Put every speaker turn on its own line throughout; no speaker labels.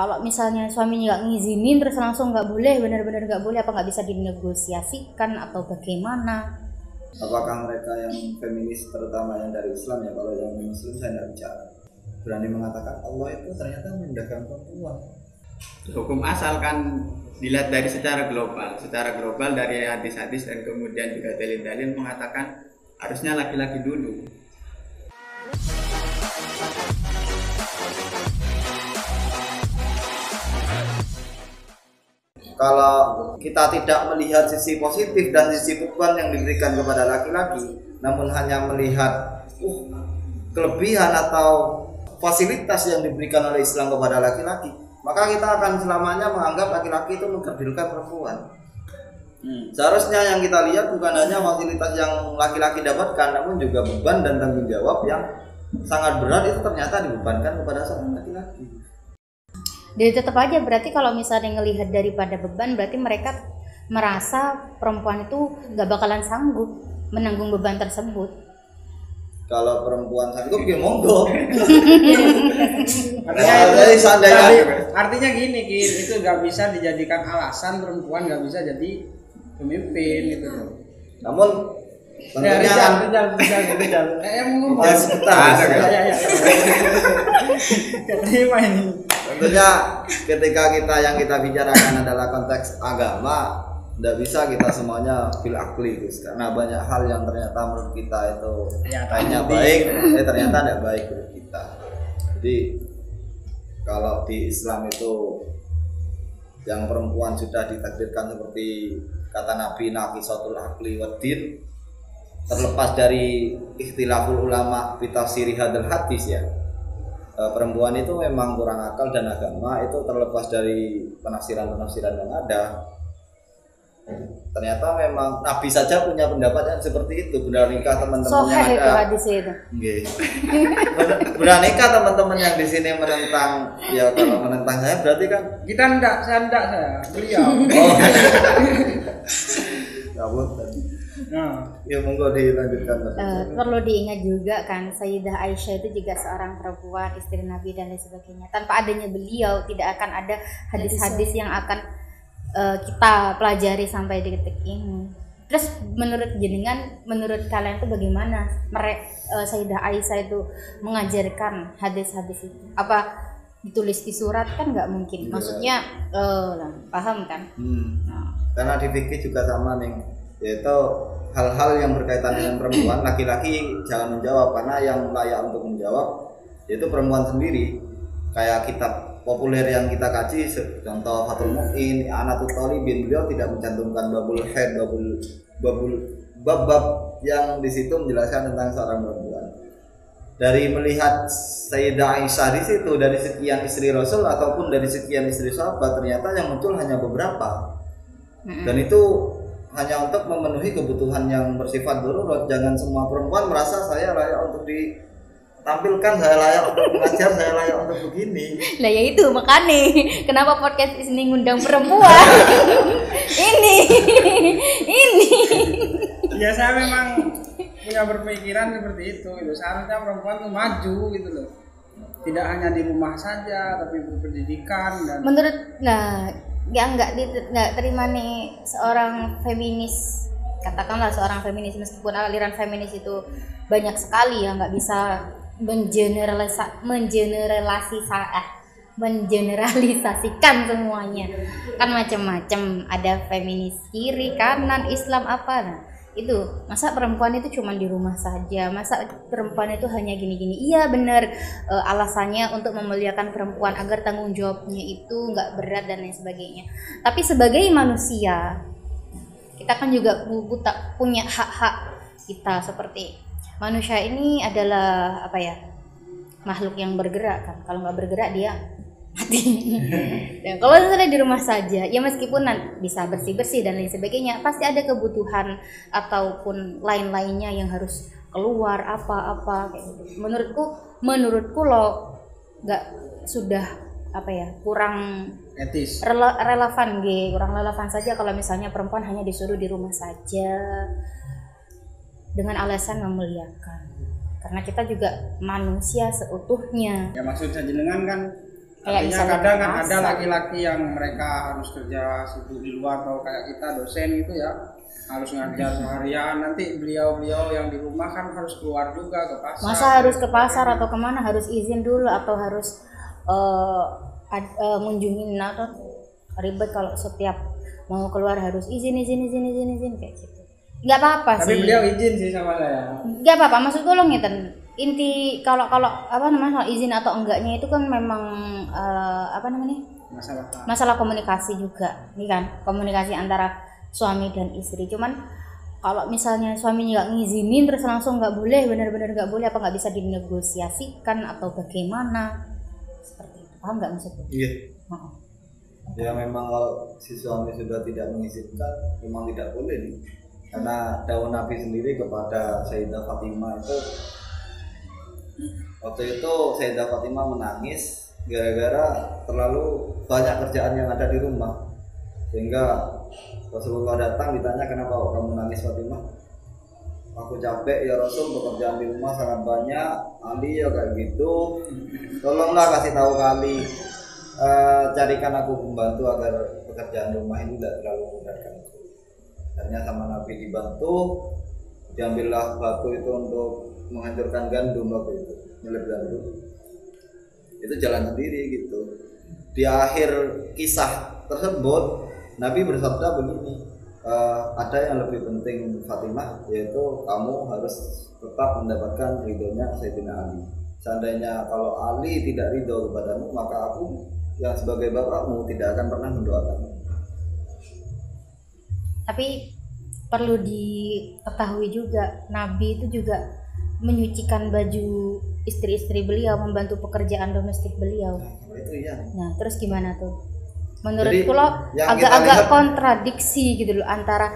kalau misalnya suaminya nggak ngizinin terus langsung nggak boleh, benar-benar nggak boleh, apa nggak bisa dinegosiasikan atau bagaimana?
Apakah mereka yang feminis, terutama yang dari Islam ya, kalau yang Muslim saya tidak bicara, berani mengatakan Allah itu ternyata merendahkan perempuan?
Hukum asal kan dilihat dari secara global dari hadis-hadis dan kemudian juga dalil-dalil mengatakan harusnya laki-laki dulu.
Kalau kita tidak melihat sisi positif dan sisi beban yang diberikan kepada laki-laki, namun hanya melihat kelebihan atau fasilitas yang diberikan oleh Islam kepada laki-laki, maka kita akan selamanya menganggap laki-laki itu mengkerdilkan perempuan. Seharusnya yang kita lihat bukan hanya fasilitas yang laki-laki dapatkan, namun juga beban dan tanggung jawab yang sangat berat itu ternyata dibebankan kepada seorang laki-laki.
Jadi tetap aja berarti kalau misalnya ngelihat daripada beban, berarti mereka merasa perempuan itu gak bakalan sanggup menanggung beban tersebut.
Kalau perempuan sanggup ya monggo.
Artinya gini, itu gak bisa dijadikan alasan perempuan gak bisa jadi pemimpin gitu. Namun
tentunya tentunya ketika kita bicarakan adalah konteks agama, tidak bisa kita semuanya bil akli, karena banyak hal yang ternyata menurut kita itu kayaknya baik, ternyata tidak baik menurut kita. Jadi kalau di Islam itu yang perempuan sudah ditakdirkan seperti kata Nabi naqisatul aqli waddin, terlepas dari ikhtilaful ulama fi tafsiri hadal hadis ya, perempuan itu memang kurang akal dan agama itu terlepas dari penafsiran yang ada. Ternyata memang Nabi saja punya pendapat yang seperti itu. Benar nikah teman-teman yang ada.
Itu hadis itu.
Benar nikah teman-teman yang di sini menentang, ya kalau menentang saya berarti kan
kita saya beliau.
Oh. Ya monggo dilanjutkan.
Perlu diingat juga kan, Sayyidah Aisyah itu juga seorang perempuan, istri Nabi dan lain sebagainya. Tanpa adanya beliau tidak akan ada hadis-hadis yang akan kita pelajari sampai di detik ini. Terus menurut jenengan, menurut kalian itu bagaimana Sayyidah Aisyah itu mengajarkan hadis-hadis itu? Apa ditulis di surat? Kan nggak mungkin. Maksudnya paham kan?
Karena di fikih juga sama nih, yaitu hal-hal yang berkaitan dengan perempuan, laki-laki jangan menjawab, karena yang layak untuk menjawab yaitu perempuan sendiri. Kayak kitab populer yang kita kaji, contoh Fathul Mu'in, Anatul Thalibin, beliau tidak mencantumkan babul haid, bab yang di situ menjelaskan tentang seorang perempuan. Dari melihat Sayyidah Aisyah di situ, dari sekian istri Rasul ataupun dari sekian istri sahabat, ternyata yang muncul hanya beberapa. Dan itu hanya untuk memenuhi kebutuhan yang bersifat darurat. Jangan semua perempuan merasa saya layak untuk ditampilkan, saya layak untuk mengajar, saya layak untuk begini.
Lah ya itu makanya kenapa podcast ini ngundang perempuan. ini
Ya saya memang punya berpikiran seperti itu gitu. Seharusnya perempuan tuh maju gitu loh, tidak hanya di rumah saja tapi berpendidikan. Dan
menurut yang nggak terima nih seorang feminis, katakanlah seorang feminis, meskipun aliran feminis itu banyak sekali ya, nggak bisa mengeneralisasikan semuanya kan, macam-macam, ada feminis kiri kanan Islam apa. Nah itu masa perempuan itu cuma di rumah saja, masa perempuan itu hanya gini-gini. Iya benar, alasannya untuk memuliakan perempuan agar tanggung jawabnya itu nggak berat dan lain sebagainya. Tapi sebagai manusia kita kan juga punya hak-hak kita. Seperti manusia ini adalah makhluk yang bergerak kan, kalau nggak bergerak dia mati. Dan kalau misalnya di rumah saja, ya meskipun bisa bersih-bersih dan lain sebagainya, pasti ada kebutuhan ataupun lain-lainnya yang harus keluar apa-apa kayak gitu. Menurutku lo nggak sudah kurang
etis,
kurang relevan saja kalau misalnya perempuan hanya disuruh di rumah saja dengan alasan memuliakan, karena kita juga manusia seutuhnya.
Ya maksud saya jenengan kan
Kayak
Artinya
misalnya
kadang kan
pasar.
ada laki-laki yang mereka harus kerja sibuk di luar, atau kayak kita dosen gitu ya, harus ngajar seharian. Nanti beliau-beliau yang di rumah kan harus keluar juga ke pasar.
Masa harus ke pasar atau kemana, harus izin dulu atau harus ngunjungin atau ribet kalau setiap mau keluar harus izin kayak gitu. Nggak apa-apa
Tapi
sih.
beliau izin sih sama saya.
Nggak apa-apa, maksud tolong ya inti kalau apa namanya, soal izin atau enggaknya itu kan memang apa namanya, masalah komunikasi juga, ini kan komunikasi antara suami dan istri. Cuman kalau misalnya suaminya nggak ngizinin terus langsung nggak boleh, benar-benar nggak boleh, apa nggak bisa dinegosiasikan atau bagaimana, seperti itu, paham nggak maksudnya?
Iya. Ya memang kalau si suami sudah tidak mengizinkan, memang tidak boleh nih. Karena dawuh Nabi sendiri kepada Sayyidah Fatimah itu, waktu itu Sayyidah Fatimah menangis gara-gara terlalu banyak kerjaan yang ada di rumah, sehingga Rasulullah datang ditanya, kenapa kamu nangis Fatimah? Aku capek ya Rasul, pekerjaan di rumah sangat banyak. Ali ya kayak gitu, tolonglah kasih tahu kali, carikan aku pembantu agar pekerjaan rumah ini tidak terlalu memberatkan. Akhirnya sama Nabi dibantu, diambillah batu itu untuk menghancurkan gandum waktu itu, nyelip gandum. Itu jalan sendiri gitu. Di akhir kisah tersebut Nabi bersabda begini, ada yang lebih penting Fatimah, yaitu kamu harus tetap mendapatkan ridhonya Sayyidina Ali. Seandainya kalau Ali tidak ridho kepadamu, maka aku yang sebagai bapakmu tidak akan pernah mendoakanmu.
Tapi perlu diketahui juga, Nabi itu juga menyucikan baju istri-istri beliau, membantu pekerjaan domestik beliau.
Nah, itu iya.
Nah, terus gimana tuh? Menurut
Jadi,
lo
yang
agak-agak
kita lihat-
kontradiksi gitu loh antara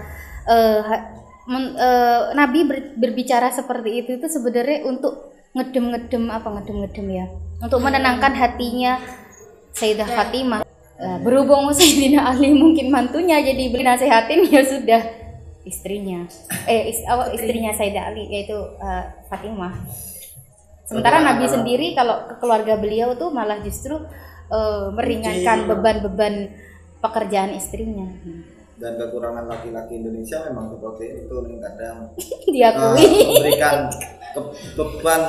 Nabi berbicara seperti itu sebenarnya untuk ngedem ya, untuk menenangkan hatinya Sayyidah Fatimah. Berhubung Sayyidina Ali mungkin mantunya, jadi nasehatin ya sudah istrinya istrinya Sayyidah Ali, yaitu Fatimah. Sementara Nabi sendiri kalau ke keluarga beliau tuh malah justru meringankan beban-beban pekerjaan istrinya.
Dan kekurangan laki-laki Indonesia memang seperti itu nih, kadang
Diakui.
memberikan beban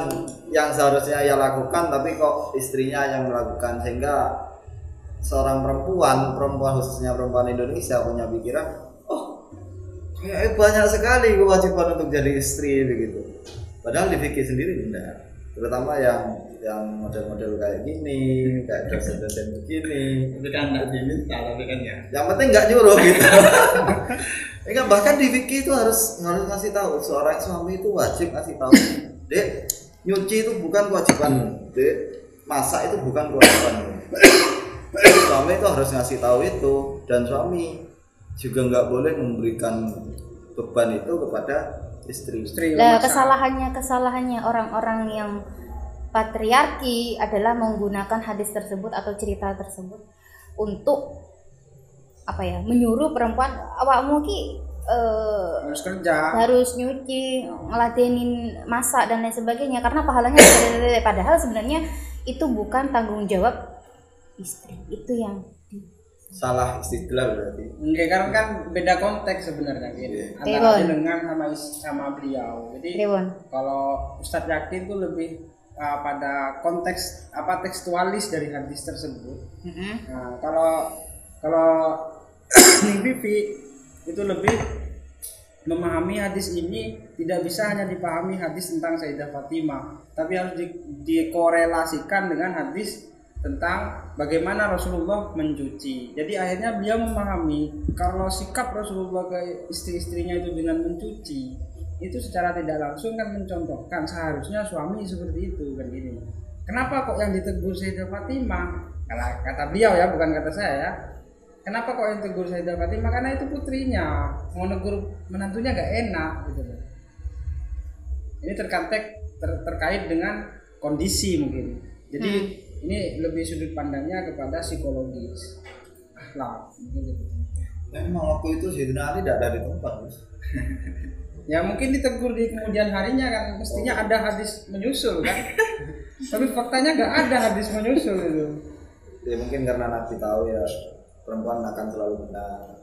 yang seharusnya ia lakukan, tapi kok istrinya yang melakukan, sehingga seorang perempuan khususnya perempuan Indonesia punya pikiran, oh kayaknya banyak sekali kewajiban untuk jadi istri begitu. Padahal di fikih sendiri tidak, terutama yang model-model kayak gini, kayak dosen-dosen begini.
Itu kan nggak diminta, tapi kan ya.
Yang penting nggak nyuruh gitu. Enggak, bahkan di fikih itu harus ngasih tahu, seorang suami itu wajib ngasih tahu, Dek, nyuci itu bukan kewajibanmu, Dek, masak itu bukan kewajibanmu. Suami itu harus ngasih tahu itu, dan suami juga nggak boleh memberikan beban itu kepada istri.
Nah, kesalahannya orang-orang yang patriarki adalah menggunakan hadis tersebut atau cerita tersebut untuk menyuruh perempuan, awakmu ki
Harus kerja,
harus nyuci, ngeladenin masak dan lain sebagainya, karena pahalanya padahal sebenarnya itu bukan tanggung jawab istri, itu yang
Salah istilah berarti.
enggak, karena kan beda konteks sebenarnya gitu. Antara dengan sama beliau. Jadi kalau Ustadz Yakin itu lebih pada konteks tekstualis dari hadis tersebut. Nah, kalau Ning Vivi itu lebih memahami hadis ini tidak bisa hanya dipahami hadis tentang Sayyidah Fatimah, tapi harus dikorelasikan dengan hadis tentang bagaimana Rasulullah mencuci. Jadi akhirnya beliau memahami kalau sikap Rasulullah ke istri-istrinya itu dengan mencuci, itu secara tidak langsung kan mencontohkan seharusnya suami seperti itu kan gini. Kenapa kok yang ditegur Sayyidah Fatimah? Kata beliau ya, bukan kata saya ya. Kenapa kok yang tegur Sayyidah Fatimah? Karena itu putrinya, mau negur menantunya gak enak gitu loh. Ini terkait dengan kondisi mungkin. Jadi ini lebih sudut pandangnya kepada psikologis, akhlak gitu.
Memang waktu itu Sayyidina Ali tidak ada di tempat, Mas.
Ya mungkin ditegur di kemudian harinya kan, mestinya ada hadis menyusul kan. Tapi faktanya nggak ada hadis menyusul itu.
Ya mungkin karena Nabi tahu ya perempuan akan selalu benar.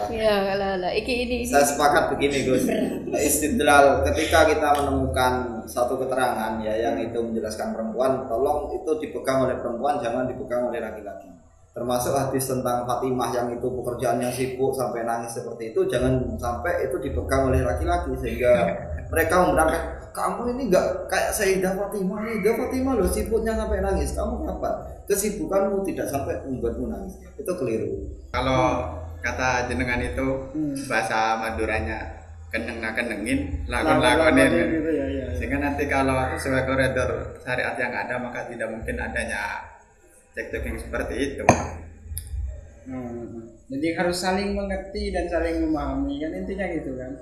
Ya lah ini.
Saya sepakat begini Gus. Istidlal ketika kita menemukan satu keterangan ya yang itu menjelaskan perempuan, tolong itu dipegang oleh perempuan, jangan dipegang oleh laki-laki. Termasuk hadis tentang Fatimah yang itu pekerjaannya sibuk sampai nangis seperti itu, jangan sampai itu dipegang oleh laki-laki sehingga mereka memberangkat, kamu ini enggak kayak Sayyidah Fatimah. Sayyidah Fatimah loh sibuknya sampai nangis, kamu apa? Kesibukanmu tidak sampai membuatmu nangis. Itu keliru.
Kalau kata jenengan itu bahasa Maduranya kenengin lakon-lakonin
gitu, ya.
Sehingga nanti kalau sesuai koridor syariat yang ada maka tidak mungkin adanya cekcok yang seperti itu.
Jadi harus saling mengerti dan saling memahami kan intinya gitu kan.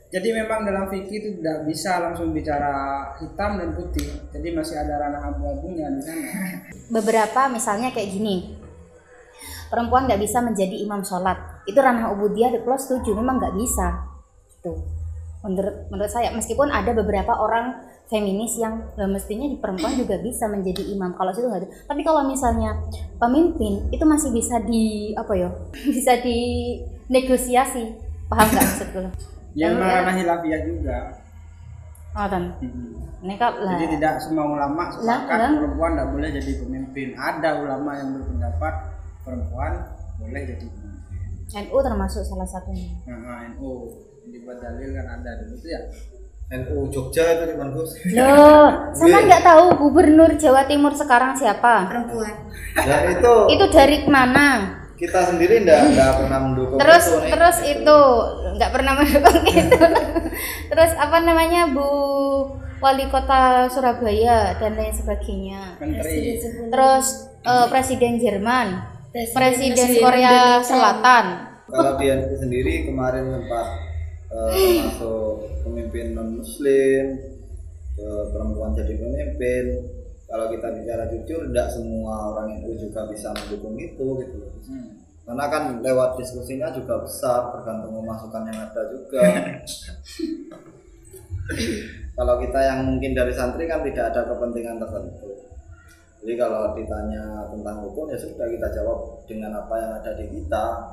Jadi memang dalam fikih itu tidak bisa langsung bicara hitam dan putih. Jadi masih ada ranah abu-abunya di sana.
Beberapa misalnya kayak gini, perempuan nggak bisa menjadi imam sholat, itu ranah ubudiyah di plus 7 memang nggak bisa. Tuh, menurut saya meskipun ada beberapa orang feminis yang mestinya di perempuan juga bisa menjadi imam, kalau situ nggak ada. Tapi kalau misalnya pemimpin itu masih bisa bisa dinegosiasi, paham nggak maksudku?
Yang ranah hilafiyah juga.
Oh kan.
Jadi tidak semua ulama sepakat perempuan tidak boleh jadi pemimpin. Ada ulama yang berpendapat perempuan boleh jadi pemimpin.
NU termasuk salah satunya.
NU dibuat dalil kan ada dulu itu ya.
NU Jogja itu di mana Gus?
Loh, sama nggak tahu gubernur Jawa Timur sekarang siapa?
Perempuan.
Ya
itu dari mana?
Kita sendiri enggak pernah mendukung
terus itu nggak pernah mendukung itu. Terus apa namanya Bu Wali Kota Surabaya dan lain sebagainya.
Menteri.
Terus Presiden Jerman, Presiden Korea Selatan.
Kalau dia sendiri kemarin sempat masuk pemimpin non muslim, perempuan jadi pemimpin. Kalau kita bicara jujur, tidak semua orang NU juga bisa mendukung itu gitu. Karena kan lewat diskusinya juga besar, tergantung masukan yang ada juga. Kalau kita yang mungkin dari santri kan tidak ada kepentingan tertentu. Jadi kalau ditanya tentang hukum ya sudah kita jawab dengan apa yang ada di kita.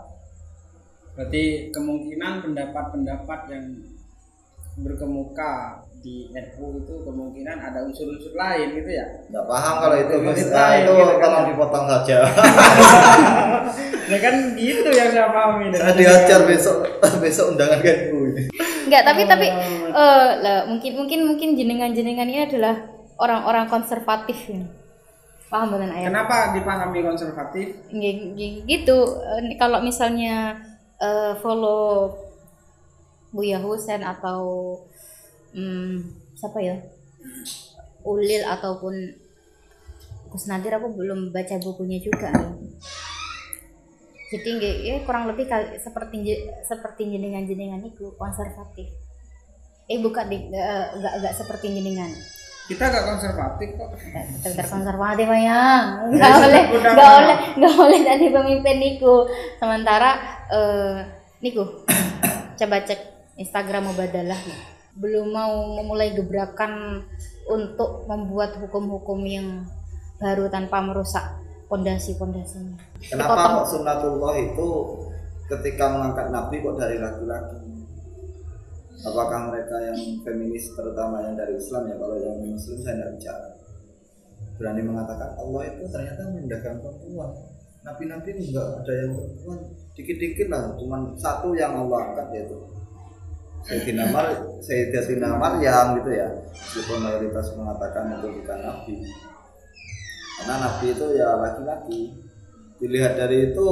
Berarti kemungkinan pendapat-pendapat yang berkemuka di NU itu kemungkinan ada unsur-unsur lain gitu ya?
Nggak paham kalau itu, itu
gitu
tolong
kan?
dipotong saja.
Nah kan gitu yang saya pahami.
Saya diajar besok undangan NU ini.
Enggak, tapi mungkin jenengan ini adalah orang-orang konservatif ini. Paham benar ayat?
Kenapa dipahami konservatif?
Gitu. Kalau misalnya follow Buya Husain atau siapa ya, Ulil ataupun Gus Nadir, aku belum baca bukunya juga ya. Jadi ya kurang lebih seperti jenengan itu konservatif. Bukan enggak seperti jenengan.
Kita enggak konservatif kok.
Tetap konservatif ya. Enggak boleh jadi pemimpin niku. Sementara niku coba cek Instagram Mubadalah. Belum mau memulai gebrakan untuk membuat hukum-hukum yang baru tanpa merusak pondasi-pondasinya.
Kenapa kok sunnatullah itu ketika mengangkat nabi kok dari laki-laki? Apakah mereka yang feminis, terutama yang dari Islam ya? Kalau yang Muslim saya tidak bicara. Berani mengatakan Allah itu ternyata mendagang perempuan. Nabi-nabi enggak ada yang perempuan, dikit-dikit lah, cuma satu yang Allah angkat yaitu Sayyidatina Maryam gitu ya. Meskipun mayoritas mengatakan itu bukan nabi. Karena nabi itu ya laki-laki. Dilihat dari itu,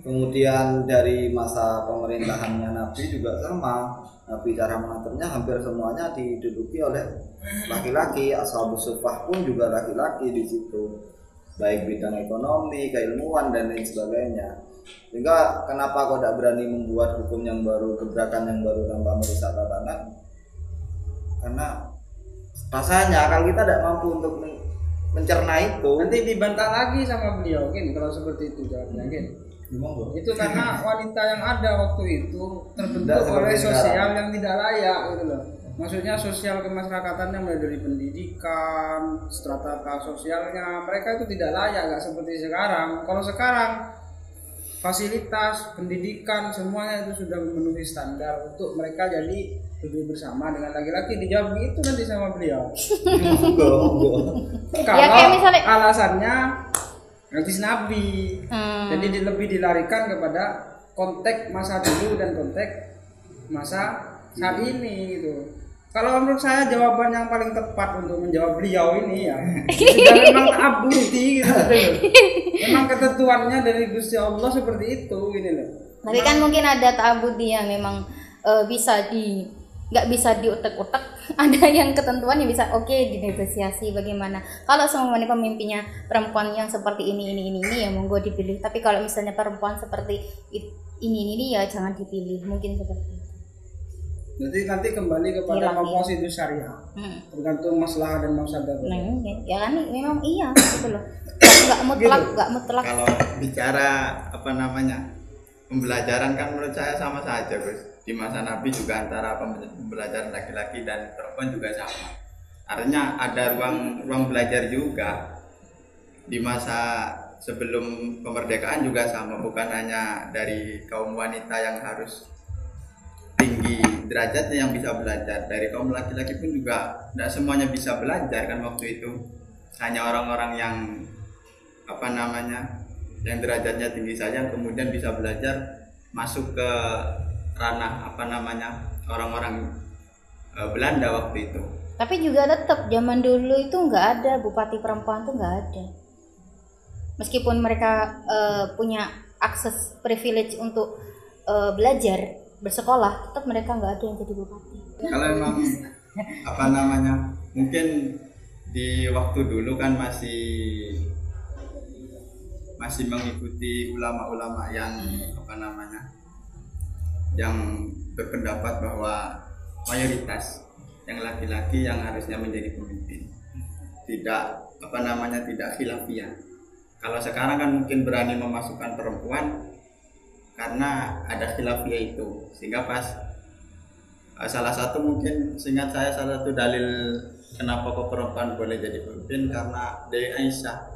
kemudian dari masa pemerintahannya nabi juga sama. Nabi cara mengaturnya hampir semuanya diduduki oleh laki-laki. Ashabus Suffah pun juga laki-laki di situ. Baik bidang ekonomi, keilmuan dan lain sebagainya. Sehingga kenapa kau tidak berani membuat hukum yang baru, gebrakan yang baru tanpa merusak tatanan? Karena rasanya kalau kita tidak mampu untuk mencerna itu,
nanti dibantah lagi sama beliau kan kalau seperti itu jawabnya kan. Itu karena wanita yang ada waktu itu terbentuk oleh sosial yang tidak layak gitu loh. maksudnya sosial kemasyarakatannya mulai dari pendidikan, strata sosialnya, mereka itu tidak layak, nggak seperti sekarang. Kalau sekarang fasilitas pendidikan semuanya itu sudah memenuhi standar untuk mereka jadi hidup bersama dengan laki-laki. Dijawab itu nanti sama beliau. Kalau
Ya, kayak misalnya
alasannya hadis Nabi, jadi lebih dilarikan kepada konteks masa dulu dan konteks masa saat ini gitu. Kalau menurut saya jawaban yang paling tepat untuk menjawab beliau ini ya sudah memang ta'abbudi gitu. Memang ketentuannya dari Gusti Allah seperti itu ini loh.
tapi kan mungkin ada ta'abudi yang memang nggak bisa diutek-utek. Ada yang ketentuan yang bisa dinegosiasi bagaimana. Kalau semuanya pemimpinnya perempuan yang seperti ini ya monggo dipilih. Tapi kalau misalnya perempuan seperti ini ya jangan dipilih. Mungkin seperti itu.
Jadi nanti kembali kepada komposisi syariah, tergantung masalah dan mafsadah.
Nah, ya kan memang iya gitu loh. Nggak mutlak.
Kalau bicara pembelajaran kan menurut saya sama saja, Gus. Di masa Nabi juga antara pembelajaran laki-laki dan perempuan juga sama. Artinya ada ruang belajar juga. Di masa sebelum kemerdekaan juga sama, bukan hanya dari kaum wanita yang harus tinggi derajatnya yang bisa belajar, dari kaum laki-laki pun juga tidak semuanya bisa belajar kan waktu itu. Hanya orang-orang yang yang derajatnya tinggi saja kemudian bisa belajar masuk ke ranah orang-orang Belanda waktu itu.
Tapi juga tetap zaman dulu itu nggak ada bupati perempuan tuh nggak ada. Meskipun mereka punya akses privilege untuk belajar bersekolah, tetap mereka nggak ada yang jadi bupati.
Kalau emang mungkin di waktu dulu kan masih mengikuti ulama-ulama yang yang berpendapat bahwa mayoritas yang laki-laki yang harusnya menjadi pemimpin, tidak tidak khilafiyah. Kalau sekarang kan mungkin berani memasukkan perempuan karena ada khilafiyah itu, sehingga pas salah satu mungkin seingat saya salah satu dalil kenapa kok perempuan boleh jadi pemimpin karena dari Aisyah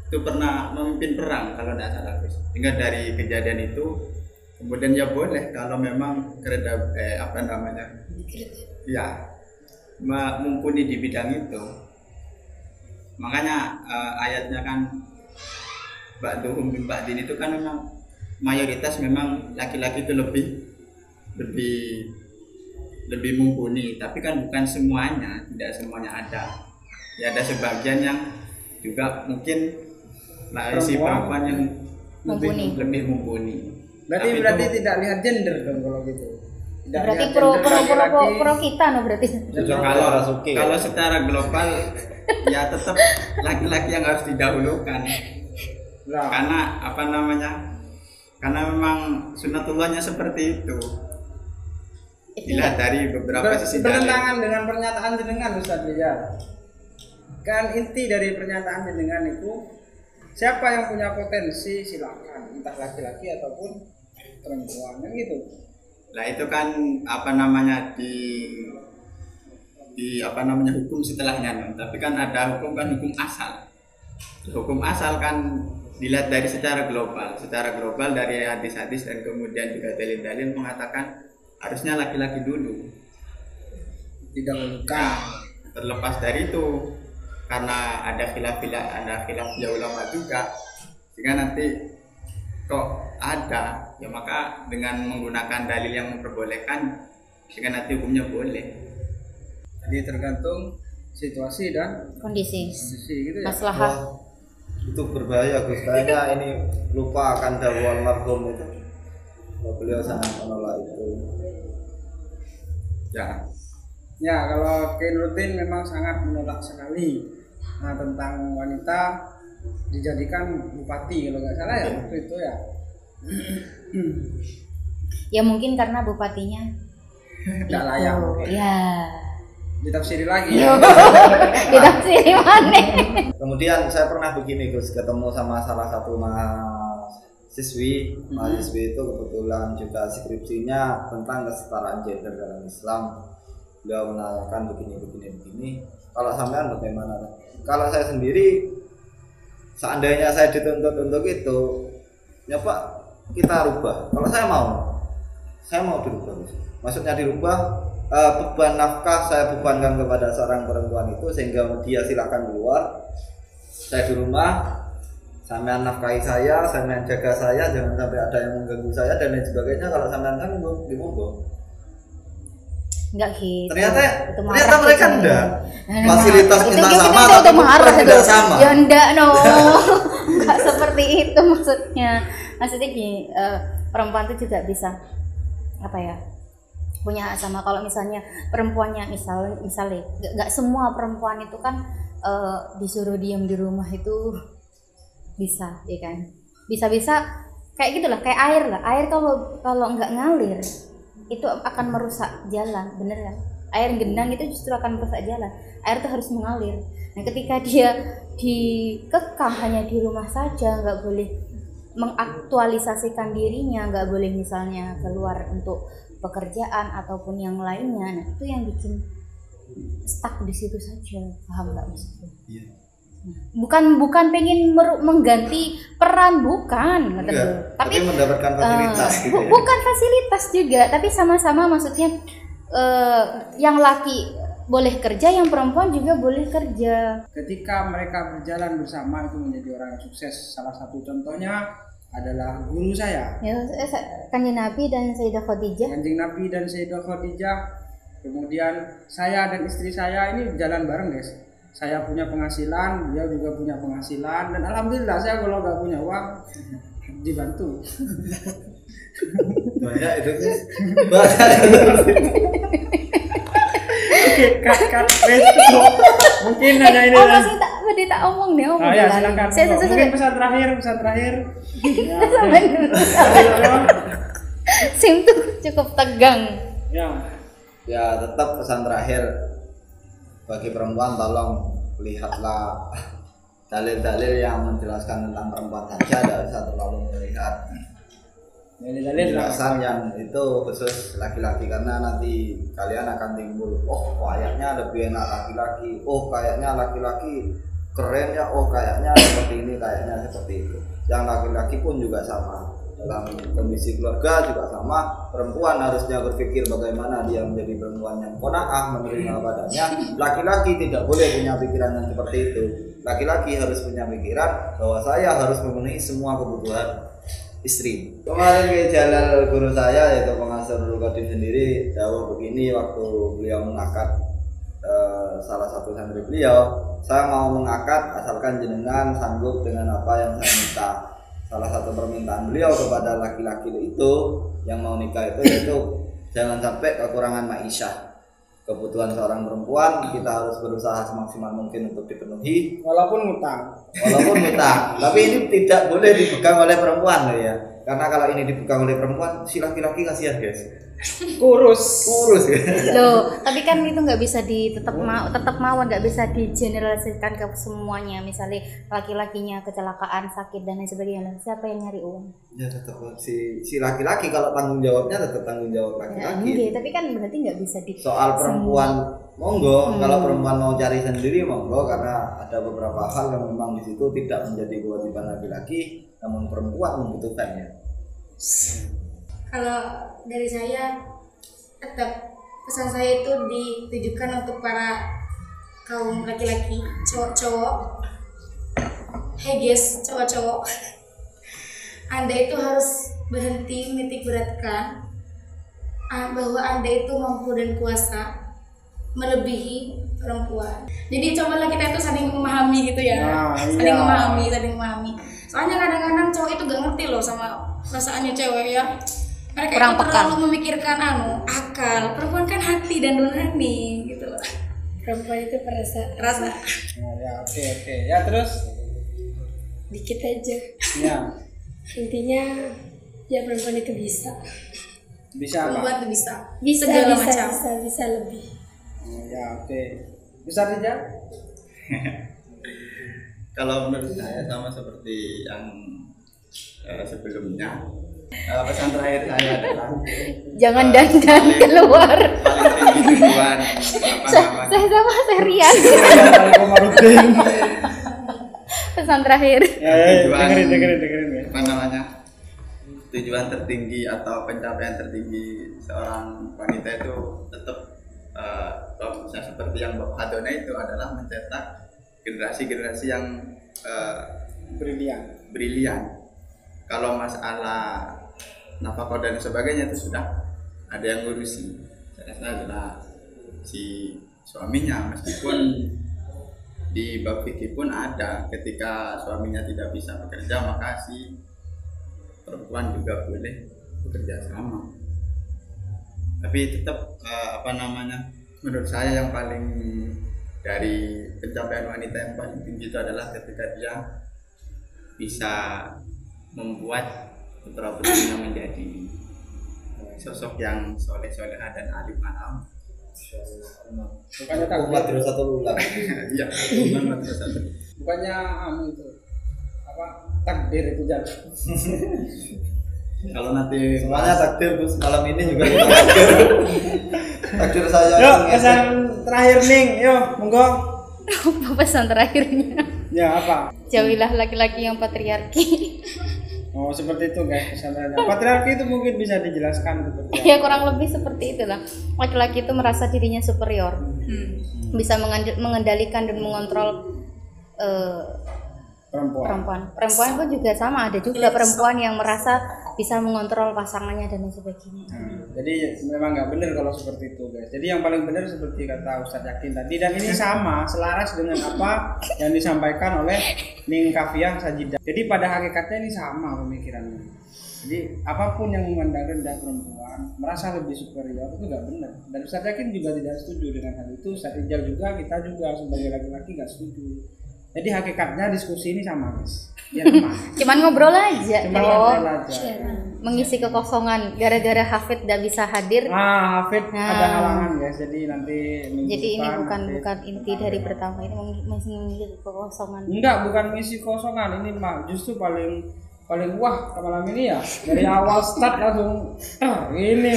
itu pernah memimpin perang kalau tidak salah, sehingga dari kejadian itu kemudian ya boleh kalau memang mumpuni di bidang itu. Makanya ayatnya kan ba'duhum min ba'din itu kan memang mayoritas memang laki-laki itu lebih mumpuni, tapi kan bukan semuanya, tidak semuanya ada. Ya ada sebagian yang juga mungkin si perempuan yang lebih mumpuni.
Berarti tidak lihat gender dong kalau gitu. Tidak
berarti pro kita berarti.
Kalau secara global ya tetap laki-laki yang harus didahulukan. Karena karena memang sunatullahnya seperti itu. Dilihat dari beberapa sisi.
Bertentangan dengan pernyataan jenengan Ustaz Rizal. Kan inti dari pernyataan jenengan itu siapa yang punya potensi silakan, entah laki-laki ataupun perempuan kan gitu.
Nah itu kan di hukum setelahnya, tapi kan ada hukum asal. Hukum asal kan dilihat dari secara global dari hadis-hadis dan kemudian juga dalil-dalil mengatakan harusnya laki-laki dulu
didahulukan.
Terlepas dari itu karena ada khilafiyah ulama juga, sehingga nanti kok ada ya maka dengan menggunakan dalil yang memperbolehkan sehingga nanti hukumnya boleh.
Jadi tergantung situasi dan
kondisi
gitu ya.
Maslahat.
Itu berbahaya Gus, kayaknya ini lupa akan dakwah marhum itu. Beliau sangat menolak itu.
Ya kalau Kainuruddin memang sangat menolak sekali tentang wanita dijadikan bupati kalau nggak salah ya waktu itu ya.
Ya mungkin karena bupatinya
tidak layak.
Ya.
Ditafsiri lagi.
Ditafsiri mana?
Kemudian saya pernah begini Gus, ketemu sama salah satu mahasiswi itu kebetulan juga skripsinya tentang kesetaraan gender dalam Islam. beliau menanyakan begini. Kalau sampean bagaimana? Kalau saya sendiri, seandainya saya dituntut untuk itu, ya Pak, kita rubah. Kalau saya mau dirubah. Maksudnya dirubah, beban nafkah saya bebankan kepada seorang perempuan itu sehingga dia silakan keluar. Saya di rumah, sampean nafkahi saya jaga saya, jangan sampai ada yang mengganggu saya dan lain sebagainya. Kalau sampean kan monggo.
Enggak gitu.
Ternyata mereka enggak. Fasilitas kita sama
tapi
bukan tidak sama.
Ya enggak enggak seperti itu maksudnya. Maksudnya gini, perempuan itu juga bisa apa ya? Punya hak sama. Kalau misalnya perempuannya misalnya enggak semua perempuan itu kan disuruh diam di rumah itu bisa, ya kan? Bisa kayak gitulah, kayak air lah. Air kalau enggak ngalir itu akan merusak jalan, bener kan? Air genang itu justru akan merusak jalan. Air itu harus mengalir. Nah, ketika dia dikekang hanya di rumah saja, nggak boleh mengaktualisasikan dirinya, nggak boleh misalnya keluar untuk pekerjaan ataupun yang lainnya, nah itu yang bikin stuck di situ saja. Paham nggak maksudnya? Iya. Bukan pengen mengganti peran, bukan, tapi
mendapatkan fasilitas gitu ya.
Bukan fasilitas juga, tapi sama-sama maksudnya yang laki boleh kerja, yang perempuan juga boleh kerja.
Ketika mereka berjalan bersama itu menjadi orang yang sukses. Salah satu contohnya adalah guru saya.
Ya, Kanjeng Nabi dan Sayyidah Khadijah.
Kanjeng Nabi dan Sayyidah Khadijah. Kemudian saya dan istri saya ini jalan bareng, guys. Saya punya penghasilan, dia juga punya penghasilan, dan alhamdulillah saya kalau nggak punya uang dibantu.
Banyak itu guys.
Oke, cut. Mungkin hanya ini.
Masih tak omong nih.
Ya, silakan. Mungkin pesan terakhir.
Sim tuh cukup tegang.
Ya, tetap pesan terakhir. Bagi perempuan, tolong lihatlah dalil-dalil yang menjelaskan tentang perempuan saja, tidak usah terlalu melihat penjelasan yang itu khusus laki-laki, karena nanti kalian akan timbul, oh kayaknya lebih enak laki-laki, oh kayaknya laki-laki keren ya, oh kayaknya seperti ini, kayaknya seperti itu. Yang laki-laki pun juga sama, dalam kondisi keluarga juga sama. Perempuan harusnya berpikir bagaimana dia menjadi perempuan yang qanaah, menerima padanya. Laki-laki tidak boleh punya pikiran yang seperti itu. Laki-laki harus punya pikiran bahwa saya harus memenuhi semua kebutuhan istri. Kemarin ke Jalal guru saya, yaitu pengajar Nurul Qadim sendiri, jauh begini waktu beliau mengakad salah satu santri beliau, saya mau mengakad asalkan jenengan sanggup dengan apa yang saya minta. Salah satu permintaan beliau kepada laki-laki itu yang mau nikah itu yaitu jangan sampai kekurangan ma'isyah. Kebutuhan seorang perempuan kita harus berusaha semaksimal mungkin untuk dipenuhi, walaupun ngutang. Tapi ini tidak boleh dipegang oleh perempuan loh ya. Karena kalau ini dipegang oleh perempuan, si laki-laki kasihan guys. Kurus ya.
Loh, tapi kan itu nggak bisa tetap mawon, nggak bisa digeneralisasikan ke semuanya. Misalnya laki-lakinya kecelakaan, sakit dan lain sebagainya, siapa yang nyari uang?
Ya tetap si laki-laki, kalau tanggung jawabnya tetap tanggung jawab laki-laki.
Ya, tapi kan berarti nggak bisa
soal perempuan monggo, kalau perempuan mau cari sendiri monggo, karena ada beberapa hal yang memang di situ tidak menjadi kewajiban laki-laki, namun perempuan membutuhkannya.
Kalau dari saya, tetap pesan saya itu ditujukan untuk para kaum laki-laki, cowok-cowok. Hey guys, cowok-cowok, Anda itu harus berhenti menitik beratkan bahwa Anda itu mampu dan kuasa melebihi perempuan. Jadi cobalah kita itu saling memahami gitu ya. Saling memahami. Soalnya kadang-kadang cowok itu gak ngerti loh sama perasaannya cewek ya. Mereka kurang itu terlalu memikirkan akal. Perempuan kan hati dan nurani gitu loh. Perempuan itu rasa.
Ya oke. Ya terus
dikit aja.
Ya.
Intinya ya perempuan itu bisa.
Bisa apa?
Perempuan itu bisa segala macam. Bisa lebih.
Ya oke. Bisa Rija?
Kalau menurut saya sama seperti yang sebelumnya. Pesan terakhir saya adalah
jangan dandan keluar.
Paling tinggi tujuan
Saya sama saya Rian.
Komarudin.
Pesan terakhir.
Dengerin ya.
apa namanya tujuan tertinggi atau pencapaian tertinggi seorang wanita itu tetap seperti yang Bapak Hadona itu adalah mencetak generasi-generasi yang brilian. Kalau masalah nafkah dan sebagainya itu sudah ada yang ngurusi. Saya adalah si suaminya, meskipun di bab fikih pun ada ketika suaminya tidak bisa bekerja maka si perempuan juga boleh bekerja sama. Tapi tetap menurut saya yang paling dari pencapaian wanita yang paling tinggi itu adalah ketika dia bisa membuat putra-putrinya menjadi sosok yang soleh-soleha dan alim-alim.
Bukannya takbir
satu ulang.
Iya,
bukannya itu apa takdir itu jalan.
Kalau nanti
Semuanya takdir Gus, malam ini juga takdir. Takdir saya.
Yuk, pesan terakhir Ning, yuk, monggo.
Apa pesan terakhirnya?
Ya apa?
Jauhilah laki-laki yang patriarki.
Oh seperti itu guys pesannya. Patriarki itu mungkin bisa dijelaskan seperti apa?
Ya kurang lebih seperti itulah. Laki-laki itu merasa dirinya superior, bisa mengendalikan dan mengontrol perempuan. Perempuan pun juga sama, ada juga perempuan yang merasa bisa mengontrol pasangannya dan lain sebagainya.
Jadi memang nggak benar kalau seperti itu guys. Jadi yang paling benar seperti kata Ustadz Yakin tadi, dan ini sama selaras dengan apa yang disampaikan oleh Ning Kafiah Sajidah. Jadi pada hakikatnya ini sama pemikirannya. Jadi apapun yang memandang rendah perempuan, merasa lebih superior itu nggak benar. Dan Ustadz Yakin juga tidak setuju dengan hal itu. Ustadz Ijal juga, kita juga sebagai laki-laki nggak setuju. Jadi hakikatnya diskusi ini sama guys. Ya,
Cuman ngobrol aja.
Ngobrol aja.
Mengisi kekosongan gara-gara Hafid tidak bisa hadir.
Hafid ada halangan guys. Jadi nanti
jadi ini bukan inti dari pertama, ini masih mengisi kekosongan.
Enggak, bukan mengisi kosongan. Ini mah justru paling wah malam ini ya. Dari awal start langsung ini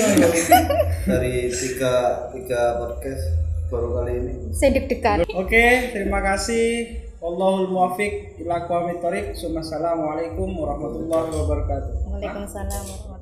Dari tiga podcast baru kali ini.
Saya deg-degan.
Oke, terima kasih. Wallahul muwaffiq ila aqwamit thoriq. Assalamualaikum warahmatullahi wabarakatuh.
Waalaikumsalam.